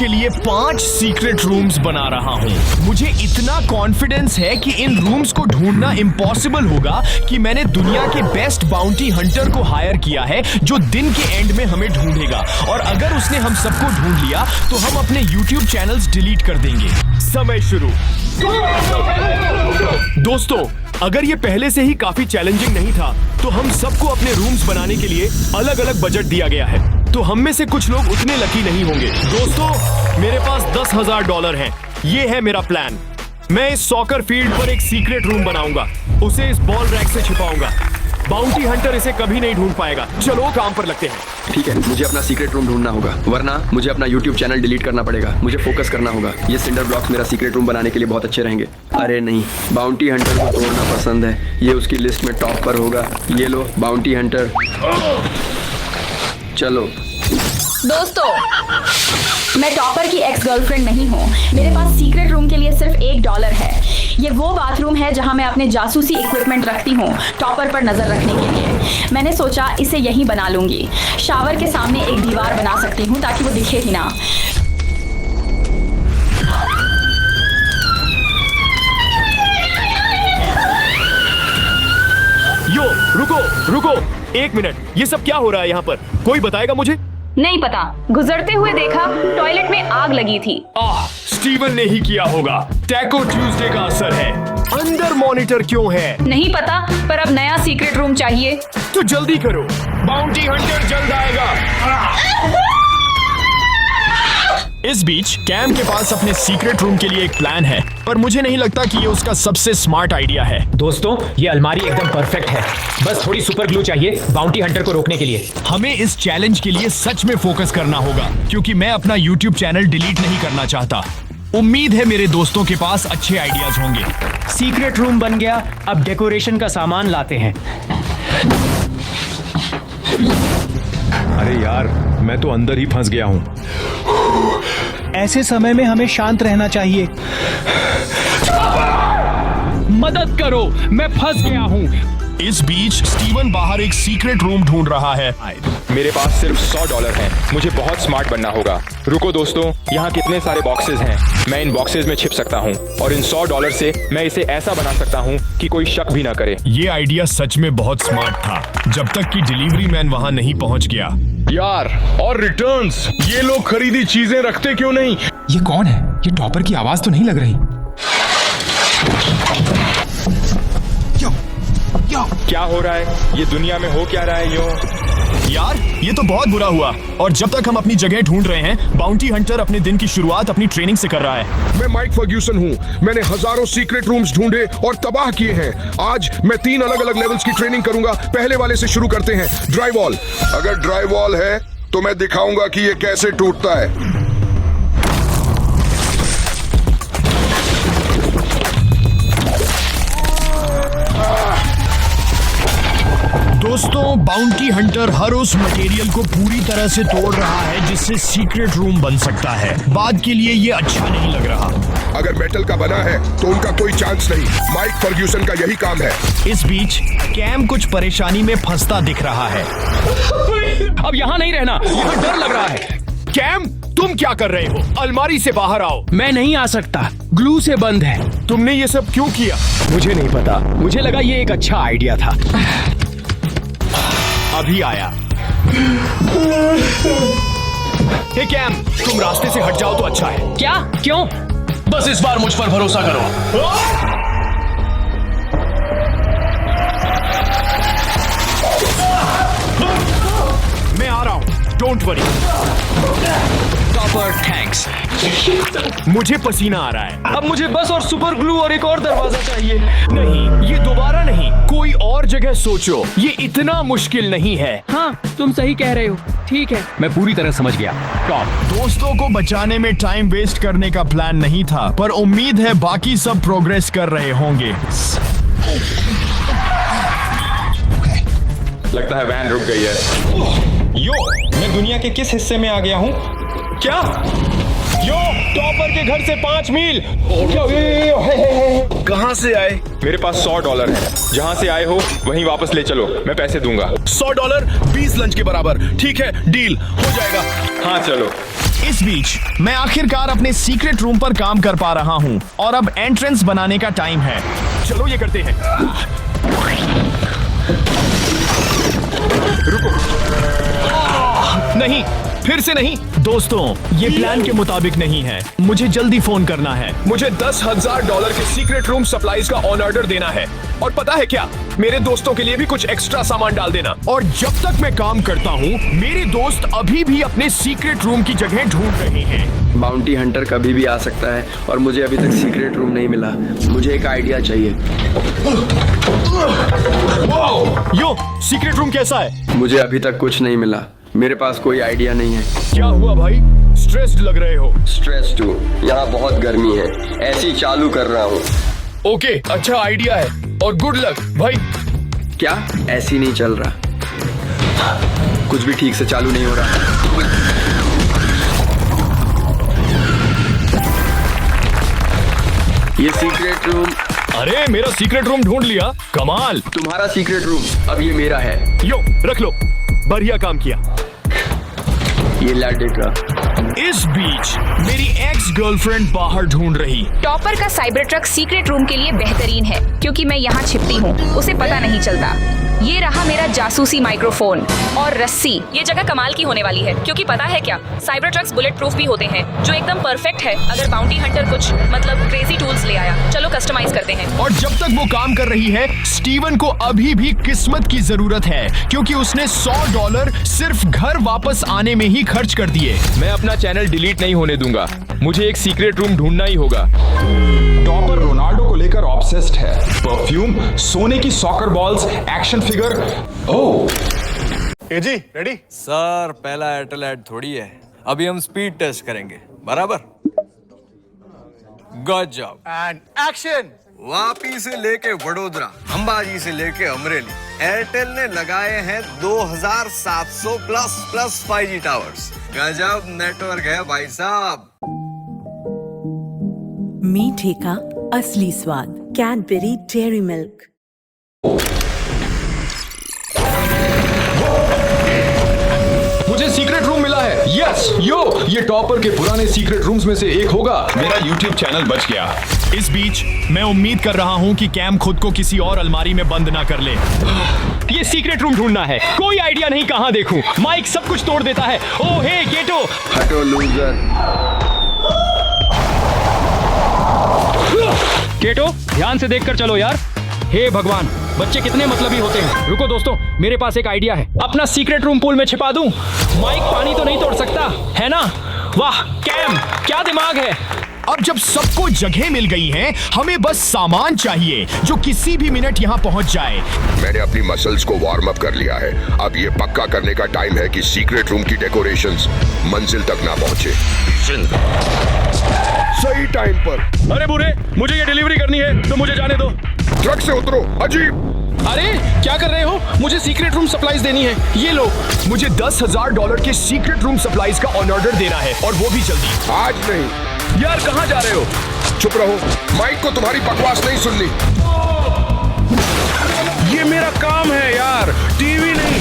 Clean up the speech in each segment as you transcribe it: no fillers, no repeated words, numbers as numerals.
के लिए 5 secret rooms बना रहा हूँ। मुझे इतना कॉन्फिडेंस है कि इन रूम्स को ढूंढना इम्पॉसिबल होगा कि मैंने दुनिया के बेस्ट बाउंटी हंटर को हायर किया है जो दिन के एंड में हमें ढूंढेगा, और अगर उसने हम सबको ढूंढ लिया तो हम अपने YouTube चैनल्स डिलीट कर देंगे। समय शुरू। दोस्तों, अगर ये पहले से ही काफी चैलेंजिंग नहीं था तो हम सबको अपने रूम्स बनाने के लिए अलग अलग बजट दिया गया है, तो हम में से कुछ लोग उतने लकी नहीं होंगे। दोस्तों, मेरे पास $10,000 हैं। ये है मेरा प्लान। मैं इस सॉकर फील्ड पर एक सीक्रेट रूम बनाऊंगा, उसे इस बॉल रैक से छिपाऊंगा। बाउंटी हंटर इसे कभी नहीं ढूंढ पाएगा। चलो काम पर लगते हैं। ठीक है, मुझे अपना सीक्रेट रूम ढूंढना होगा, वरना मुझे अपना YouTube चैनल डिलीट करना पड़ेगा। मुझे फोकस करना होगा। ये सिंडर ब्लॉक्स मेरा सीक्रेट रूम बनाने के लिए बहुत अच्छे रहेंगे। अरे नहीं, बाउंटी हंटर को तोड़ना पसंद है। ये उसकी लिस्ट में टॉप पर होगा। ये लो बाउंटी हंटर। चलो दोस्तों, मैं टॉपर की एक्स गर्लफ्रेंड नहीं हूँ। मेरे पास सीक्रेट रूम के लिए सिर्फ $1 है। ये वो बाथरूम है जहाँ मैं अपने जासूसी इक्विपमेंट रखती हूँ टॉपर पर नजर रखने के लिए। मैंने सोचा इसे यहीं बना लूंगी। शावर के सामने एक दीवार बना सकती हूँ ताकि वो दिखे ही ना। यो, रुको, 1 मिनट। ये सब क्या हो रहा है यहाँ पर? कोई बताएगा मुझे? नहीं पता, गुजरते हुए देखा टॉयलेट में आग लगी थी। स्टीवन ने ही किया होगा। टैको ट्यूसडे का असर है। अंदर मॉनिटर क्यों है? नहीं पता, पर अब नया सीक्रेट रूम चाहिए। तो जल्दी करो, बाउंटी हंटर जल्द आएगा। इस बीच कैम के पास अपने सीक्रेट रूम के लिए एक प्लान है, पर मुझे नहीं लगता कि ये उसका सबसे स्मार्ट आइडिया है। दोस्तों, ये अलमारी एकदम परफेक्ट है। बस थोड़ी सुपर ग्लू चाहिए बाउंटी हंटर को रोकने के लिए। हमें इस चैलेंज के लिए सच में फोकस करना होगा, क्योंकि मैं अपना YouTube चैनल डिलीट नहीं करना चाहता। उम्मीद है मेरे दोस्तों के पास अच्छे आइडियाज होंगे। सीक्रेट रूम बन गया, अब डेकोरेशन का सामान लाते हैं। अरे यार, मैं तो अंदर ही फंस गया हूँ। ऐसे समय में हमें शांत रहना चाहिए। मदद करो, मैं फंस गया हूँ। इस बीच स्टीवन बाहर एक सीक्रेट रूम ढूंढ रहा है। मेरे पास सिर्फ $100 हैं। मुझे बहुत स्मार्ट बनना होगा। रुको दोस्तों, यहाँ कितने सारे बॉक्सेस हैं। मैं इन बॉक्सेस में छिप सकता हूँ और इन $100 से मैं इसे ऐसा बना सकता हूँ कि कोई शक भी ना करे। ये आइडिया सच में बहुत स्मार्ट था, जब तक कि डिलीवरी मैन वहाँ नहीं पहुँच गया। यार, और रिटर्न्स, ये लोग खरीदी चीजें रखते क्यों नहीं? ये कौन है? ये टॉपर की आवाज तो नहीं लग रही। क्या हो रहा है? ये दुनिया में हो क्या रहा है? यार, ये तो बहुत बुरा हुआ। और जब तक हम अपनी जगह ढूंढ रहे हैं, बाउंटी हंटर अपने दिन की शुरुआत अपनी ट्रेनिंग से कर रहा है। मैं माइक फर्ग्यूसन हूँ। मैंने हजारों सीक्रेट रूम्स ढूंढे और तबाह किए हैं। आज मैं 3 अलग अलग लेवल्स की ट्रेनिंग करूंगा। पहले वाले से शुरू करते हैं। Dry wall. अगर ड्राई वॉल है तो मैं दिखाऊंगा कि ये कैसे टूटता है। दोस्तों, बाउंटी हंटर हर उस मटेरियल को पूरी तरह से तोड़ रहा है जिससे सीक्रेट रूम बन सकता है। बाद के लिए ये अच्छा नहीं लग रहा। अगर मेटल का बना है तो उनका कोई चांस नहीं। माइक फर्ग्यूसन का यही काम है। इस बीच कैम कुछ परेशानी में फंसता दिख रहा है। अब यहाँ नहीं रहना, यहाँ डर लग रहा है। कैम, तुम क्या कर रहे हो? अलमारी से बाहर आओ। मैं नहीं आ सकता, ग्लू से बंद है। तुमने ये सब क्यों किया? मुझे नहीं पता, मुझे लगा ये एक अच्छा आइडिया था। अभी आया। हे कैम, तुम रास्ते से हट जाओ तो अच्छा है। क्या? क्यों? बस इस बार मुझ पर भरोसा करो। मैं आ रहा हूं, डोंट वरी। Topper, thanks. मुझे पसीना आ रहा है। अब मुझे बस और सुपर ग्लू और एक और दरवाजा चाहिए। नहीं, ये दोबारा नहीं, कोई और जगह सोचो। ये इतना मुश्किल नहीं है। हाँ, तुम सही कह रहे हो। ठीक है, मैं पूरी तरह समझ गया। टॉप, दोस्तों को बचाने में टाइम वेस्ट करने का प्लान नहीं था, पर उम्मीद है बाकी सब प्रोग्रेस कर रहे होंगे। लगता है वैन रुक गई है। यो, मैं दुनिया के किस हिस्से में आ गया हूँ? क्या? यो, टॉपर के घर से 5 मील। कहाँ से आए? मेरे पास $100 है। जहाँ से आए हो वहीं वापस ले चलो, मैं पैसे दूंगा। $100 20 लंच के बराबर। ठीक है, डील हो जाएगा। हाँ चलो। इस बीच मैं आखिरकार अपने सीक्रेट रूम पर काम कर पा रहा हूँ और अब एंट्रेंस बनाने का टाइम है। चलो ये करते हैं। रुको, नहीं, फिर से नहीं। दोस्तों, ये प्लान के मुताबिक नहीं है। मुझे जल्दी फोन करना है। मुझे $10,000 के सीक्रेट रूम सप्लाईज का ऑन ऑर्डर देना है। और पता है क्या, मेरे दोस्तों के लिए भी कुछ एक्स्ट्रा सामान डाल देना। और जब तक मैं काम करता हूँ, मेरे दोस्त अभी भी अपने सीक्रेट रूम की जगह ढूंढ रहे हैं। बाउंटी हंटर कभी भी आ सकता है और मुझे अभी तक सीक्रेट रूम नहीं मिला। मुझे एक आइडिया चाहिए। यो, सीक्रेट रूम कैसा है? मुझे अभी तक कुछ नहीं मिला। मेरे पास कोई आइडिया नहीं है। क्या हुआ भाई? स्ट्रेस्ड लग रहे हो। स्ट्रेस टू, यहाँ बहुत गर्मी है। ऐसी चालू कर रहा हूँ। ओके, अच्छा आइडिया है और गुड लक भाई। क्या ऐसी नहीं चल रहा? कुछ भी ठीक से चालू नहीं हो रहा। ये सीक्रेट रूम। अरे, मेरा सीक्रेट रूम ढूंढ लिया। कमाल। तुम्हारा सीक्रेट रूम अब ये मेरा है। यो, रख लो। बढ़िया काम किया। ये लाडे का। इस बीच मेरी एक्स गर्लफ्रेंड बाहर ढूंढ रही। टॉपर का साइबर ट्रक सीक्रेट रूम के लिए बेहतरीन है क्योंकि मैं यहाँ छिपती हूँ, उसे पता नहीं चलता। ये रहा मेरा जासूसी माइक्रोफोन और रस्सी। ये जगह कमाल की होने वाली है क्योंकि पता है क्या, साइबर ट्रक्स बुलेट प्रूफ भी होते हैं, जो एकदम परफेक्ट है अगर बाउंटी हंटर कुछ मतलब क्रेजी टूल्स ले आया। चलो कस्टमाइज करते हैं। और जब तक वो काम कर रही है, स्टीवन को अभी भी किस्मत की जरूरत है क्योंकि उसने $100 सिर्फ घर वापस आने में ही खर्च कर दिए। मैं अपना चैनल डिलीट नहीं होने दूंगा। मुझे एक सीक्रेट रूम ढूंढना ही होगा। टॉपर रोनाल्डो को लेकर ऑब्सेस्ड है। परफ्यूम, सोने की सॉकर बॉल्स, एक्शन फिगर। ओह, जी रेडी सर। पहला एयरटेल ऐड थोड़ी है, अभी हम स्पीड टेस्ट करेंगे। बराबर। Good job and action. Vapi से लेके वडोदरा, अंबाजी से लेके अमरेली, एयरटेल ने लगाए हैं 2700 प्लस 5G टावर्स। गजब नेटवर्क है भाई साहब। मीठे का असली स्वाद, कैडबरी डेयरी मिल्क। मुझे सीक्रेट रूम मिला है। यस, यो, ये टॉपर के पुराने सीक्रेट रूम्स में से एक होगा। मेरा YouTube चैनल बच गया। इस बीच मैं उम्मीद कर रहा हूँ कि कैम खुद को किसी और अलमारी में बंद ना कर ले। ये सीक्रेट रूम ढूंढना है, कोई आइडिया नहीं कहाँ देखूं। माइक सब कुछ तोड़ देता है। ओह हे गेटो। हटो लूजर। गेटो, ध्यान से देखकर चलो यार। हे भगवान, बच्चे कितने मतलबी होते हैं। रुको दोस्तों, मेरे पास एक आइडिया है। अपना सीक्रेट रूम पूल में छिपा दूं। माइक पानी तो नहीं तोड़ सकता है ना? वाह कैम, क्या दिमाग है। अब जब सबको जगह मिल गई है, हमें बस सामान चाहिए जो किसी भी मिनट यहाँ पहुँच जाए। मैंने अपनी मसल्स को वार्म अप कर लिया है। अब ये पक्का करने का टाइम है कि सीक्रेट रूम की डेकोरेशंस मंजिल तक ना पहुंचे। सही टाइम पर। अरे बुरे, मुझे ये डिलीवरी करनी है तो मुझे जाने दो। ट्रक से उतरो। अजीब। अरे क्या कर रहे हो? मुझे सीक्रेट रूम सप्लाईज देनी है। ये लो, मुझे $10,000 के सीक्रेट रूम सप्लाईज का ऑन ऑर्डर देना है और वो भी जल्दी। आज नहीं। यार कहाँ जा रहे हो? चुप रहो, माइक को तुम्हारी बकवास नहीं सुननी। ये मेरा काम है यार, टीवी नहीं।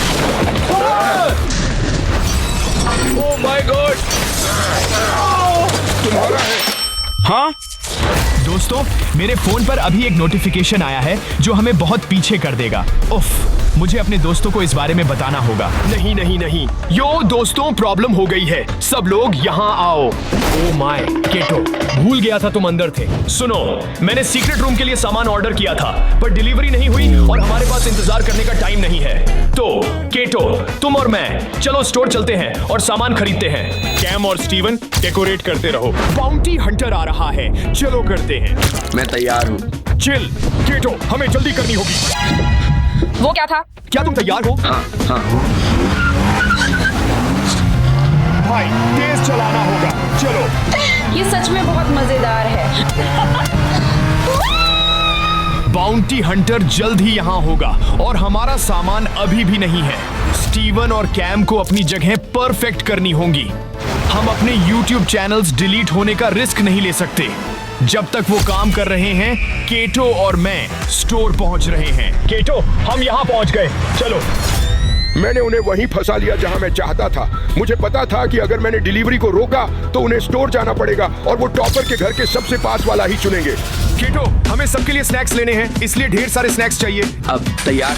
Oh my God. तुम्हारा है। हाँ दोस्तों, मेरे फोन पर अभी एक नोटिफिकेशन आया है जो हमें बहुत पीछे कर देगा। उफ, मुझे अपने दोस्तों को इस बारे में बताना होगा। नहीं नहीं नहीं, यो दोस्तों, प्रॉब्लम हो गई है। सब लोग यहाँ आओ। ओह माय केटो, भूल गया था तुम अंदर थे। सुनो, मैंने सीक्रेट रूम के लिए सामान ऑर्डर किया था पर डिलीवरी नहीं हुई और हमारे पास इंतजार करने का टाइम नहीं है। तो केटो, तुम और मैं चलो स्टोर चलते हैं और सामान खरीदते हैं। कैम और स्टीवन डेकोरेट करते रहो। बाउंटी हंटर आ रहा है, चलो करते हैं। मैं तैयार हूँ। चिल केटो, हमें जल्दी करनी होगी। वो क्या था? क्या तुम तैयार हो? हाँ हाँ। भाई तेज चलाना होगा। चलो। ये सच में बहुत मजेदार है। बाउंटी हंटर जल्द ही यहाँ होगा और हमारा सामान अभी भी नहीं है। स्टीवन और कैम को अपनी जगह परफेक्ट करनी होगी। हम अपने YouTube चैनल्स डिलीट होने का रिस्क नहीं ले सकते। जब तक वो काम कर रहे हैं, केटो और मैं स्टोर पहुंच रहे हैं। केटो, हम यहाँ पहुंच गए। चलो। मैंने उन्हें वहीं फंसा लिया जहां मैं चाहता था। मुझे पता था कि अगर मैंने डिलीवरी को रोका तो उन्हें स्टोर जाना पड़ेगा और वो टॉपर के घर के सबसे पास वाला ही चुनेंगे। कीटो, हमें सबके लिए स्नैक्स लेने हैं, इसलिए ढेर सारे स्नैक्स चाहिए। अब तैयार।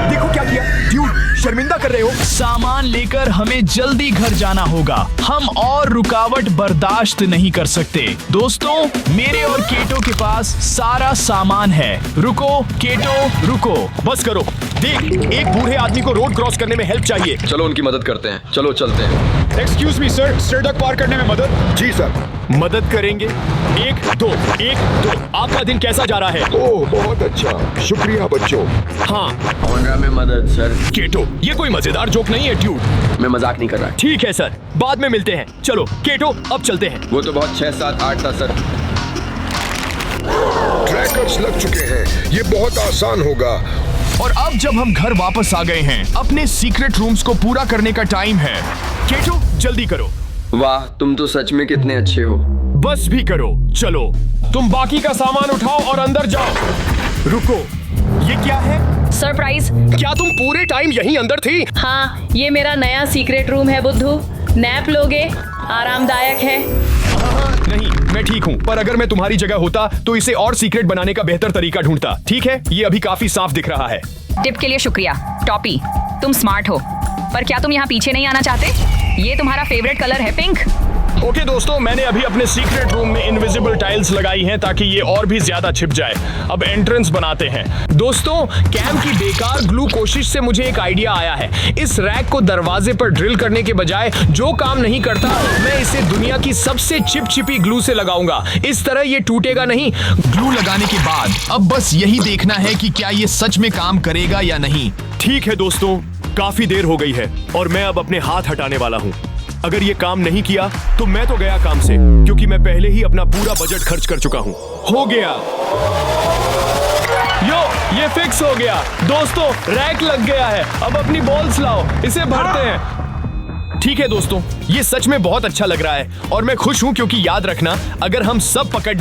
देखो क्या किया, ड्यूड, शर्मिंदा कर रहे हो। सामान लेकर हमें जल्दी घर जाना होगा। हम और रुकावट बर्दाश्त नहीं कर सकते। दोस्तों, मेरे और केटो के पास सारा सामान है। रुको केटो, रुको। बस करो। देख, एक बूढ़े आदमी को रोड क्रॉस करने में हेल्प चाहिए। चलो उनकी मदद करते हैं, चलो चलते हैं। एक्सक्यूज मी सर, सड़क पार करने में मदद। जी सर। मदद करेंगे। 1 2 1 2। आपका दिन कैसा जा रहा है? ओह बहुत अच्छा, शुक्रिया बच्चों। हाँ होंडा में मदद सर। केटो, ये कोई मजेदार जोक नहीं है ड्यूड। मैं मजाक नहीं कर रहा। ठीक है सर, बाद में मिलते हैं। चलो केटो, अब चलते हैं। वो तो बहुत 6 7 8 था सर। ट्रैकर्स लग चुके हैं, ये बहुत आसान होगा। और अब जब हम घर वापस आ गए हैं, अपने सीक्रेट रूम्स को पूरा करने का टाइम है। केटो, जल्दी करो। वाह, तुम तो सच में कितने अच्छे हो। बस भी करो, चलो। तुम बाकी का सामान उठाओ और अंदर जाओ। रुको, ये क्या है? सरप्राइज। क्या तुम पूरे टाइम यहीं अंदर थी? हाँ, ये मेरा नया सीक्रेट रूम है बुद्धू। नैप लोगे? आरामदायक है। नहीं, मैं ठीक हूँ, पर अगर मैं तुम्हारी जगह होता तो इसे और सीक्रेट बनाने का बेहतर तरीका ढूंढता। ठीक है, ये अभी काफी साफ दिख रहा है। टिप के लिए शुक्रिया टॉपी, तुम स्मार्ट हो। पर क्या तुम यहाँ पीछे नहीं आना चाहते? ये तुम्हारा फेवरेट कलर है पिंक। ओके दोस्तों, मैंने अभी अपने सीक्रेट रूम में इनविजिबल टाइल्स लगाई हैं ताकि ये और भी ज्यादा छिप जाए। अब एंट्रेंस बनाते हैं। दोस्तों, कैम की बेकार ग्लू कोशिश से मुझे एक आइडिया आया है। इस रैक को दरवाजे पर ड्रिल करने के बजाय जो काम नहीं करता, मैं इसे दुनिया की सबसे चिपचिपी ग्लू से लगाऊंगा। इस तरह ये टूटेगा नहीं। ग्लू लगाने के बाद अब बस यही देखना है कि क्या ये सच में काम करेगा या नहीं। ठीक है दोस्तों, काफी देर हो गई है और मैं अब अपने हाथ हटाने वाला हूँ। अगर ये काम नहीं किया तो मैं तो गया काम से, क्योंकि मैं पहले ही अपना पूरा बजट खर्च कर चुका हूँ। हो गया। यो, ये फिक्स हो गया। दोस्तों, रैक लग गया है। अब अपनी बॉल्स लाओ, इसे भरते हैं। ठीक है दोस्तों, ये सच में बहुत अच्छा लग रहा है और मैं खुश हूँ, क्योंकि याद रखना, अगर हम सब पकड़